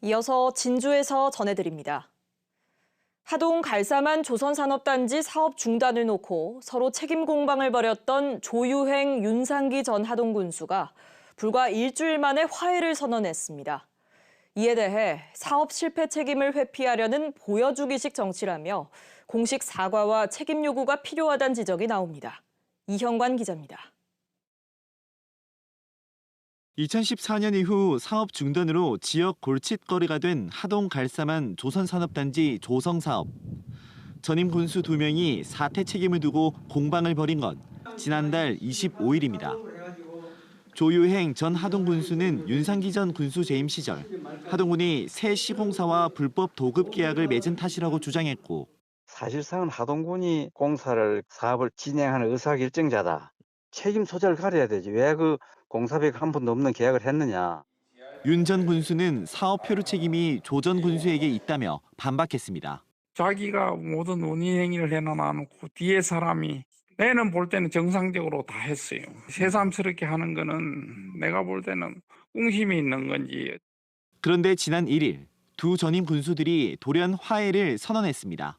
이어서 진주에서 전해드립니다. 하동 갈사만 조선산업단지 사업 중단을 놓고 서로 책임 공방을 벌였던 조유행, 윤상기 전 하동 군수가 불과 일주일 만에 화해를 선언했습니다. 이에 대해 사업 실패 책임을 회피하려는 보여주기식 정치라며 공식 사과와 책임 요구가 필요하다는 지적이 나옵니다. 이형관 기자입니다. 2014년 이후 사업 중단으로 지역 골칫거리가 된 하동 갈사만 조선산업단지 조성사업. 전임 군수 2명이 사퇴 책임을 두고 공방을 벌인 건 지난달 25일입니다. 조유행 전 하동 군수는 윤상기 전 군수 재임 시절 하동군이 새 시공사와 불법 도급 계약을 맺은 탓이라고 주장했고, 사실상은 하동군이 사업을 진행하는 의사결정자다. 책임 소재를 가려야 되지. 왜 그 공사비가 한 번도 없는 계약을 했느냐. 윤 전 군수는 사업 표류 책임이 조 전 군수에게 있다며 반박했습니다. 자기가 모든 운의 행위를 해놔놓고 뒤에 사람이 내는 볼 때는 정상적으로 다 했어요. 새삼스럽게 하는 거는 내가 볼 때는 꿍심이 있는 건지. 그런데 지난 1일 두 전임 군수들이 돌연 화해를 선언했습니다.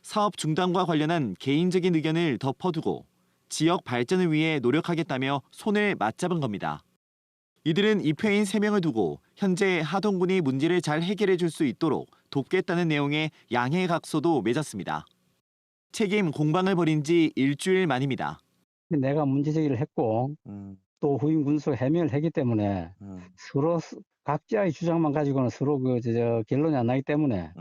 사업 중단과 관련한 개인적인 의견을 덮어두고 지역 발전을 위해 노력하겠다며 손을 맞잡은 겁니다. 이들은 입회인 3명을 두고 현재 하동군이 문제를 잘 해결해 줄 수 있도록 돕겠다는 내용의 양해각서도 맺었습니다. 책임 공방을 벌인 지 일주일 만입니다. 내가 문제 제기를 했고 또 후임 군수가 해명을 했기 때문에 서로 각자의 주장만 가지고는 서로 결론이 안 나기 때문에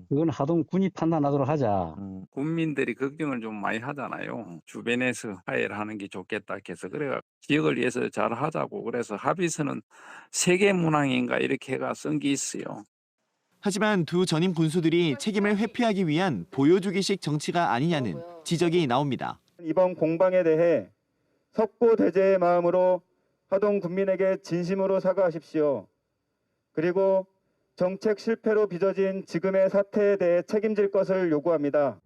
그건 하동군이 판단하도록 하자. 국민들이 걱정을 좀 많이 하잖아요. 주변에서 화해를 하는 게 좋겠다 해서 그래가 지역을 위해서 잘 하자고 그래서 합의서는 세계문항인가 이렇게 해가 쓴 게 있어요. 하지만 두 전임 군수들이 책임을 회피하기 위한 보여주기식 정치가 아니냐는 지적이 나옵니다. 이번 공방에 대해 석고대죄의 마음으로 하동 군민에게 진심으로 사과하십시오. 그리고 정책 실패로 빚어진 지금의 사태에 대해 책임질 것을 요구합니다.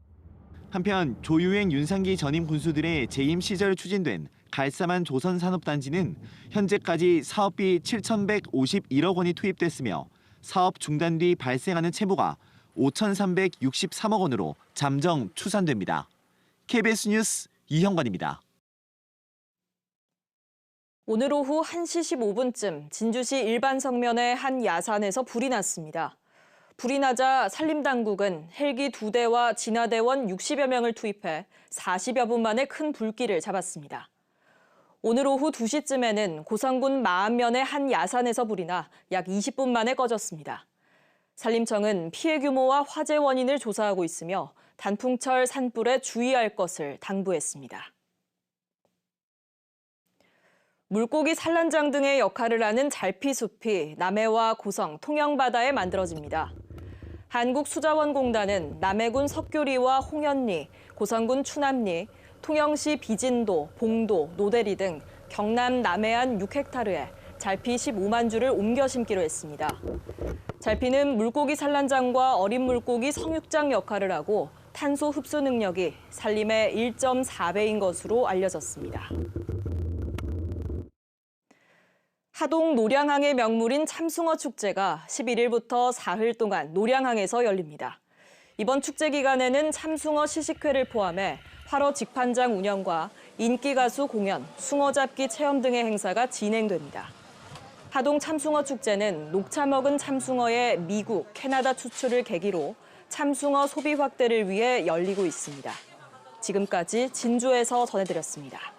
한편 조유행, 윤상기 전임 군수들의 재임 시절 추진된 갈사만 조선산업단지는 현재까지 사업비 7,151억 원이 투입됐으며 사업 중단 뒤 발생하는 채무가 5,363억 원으로 잠정 추산됩니다. KBS 뉴스 이형관입니다. 오늘 오후 1시 15분쯤 진주시 일반성면의 한 야산에서 불이 났습니다. 불이 나자 산림당국은 헬기 2대와 진화대원 60여 명을 투입해 40여 분 만에 큰 불길을 잡았습니다. 오늘 오후 2시쯤에는 고성군 마안면의 한 야산에서 불이 나 약 20분 만에 꺼졌습니다. 산림청은 피해 규모와 화재 원인을 조사하고 있으며 단풍철 산불에 주의할 것을 당부했습니다. 물고기 산란장 등의 역할을 하는 잘피숲이 남해와 고성, 통영바다에 만들어집니다. 한국수자원공단은 남해군 석교리와 홍연리, 고성군 추남리, 통영시 비진도, 봉도, 노대리 등 경남 남해안 6헥타르에 잘피 15만 주를 옮겨 심기로 했습니다. 잘피는 물고기 산란장과 어린 물고기 성육장 역할을 하고 탄소 흡수 능력이 산림의 1.4배인 것으로 알려졌습니다. 하동 노량항의 명물인 참숭어 축제가 11일부터 사흘 동안 노량항에서 열립니다. 이번 축제 기간에는 참숭어 시식회를 포함해 활어 직판장 운영과 인기 가수 공연, 숭어 잡기 체험 등의 행사가 진행됩니다. 하동 참숭어 축제는 녹차 먹은 참숭어의 미국, 캐나다 수출을 계기로 참숭어 소비 확대를 위해 열리고 있습니다. 지금까지 진주에서 전해드렸습니다.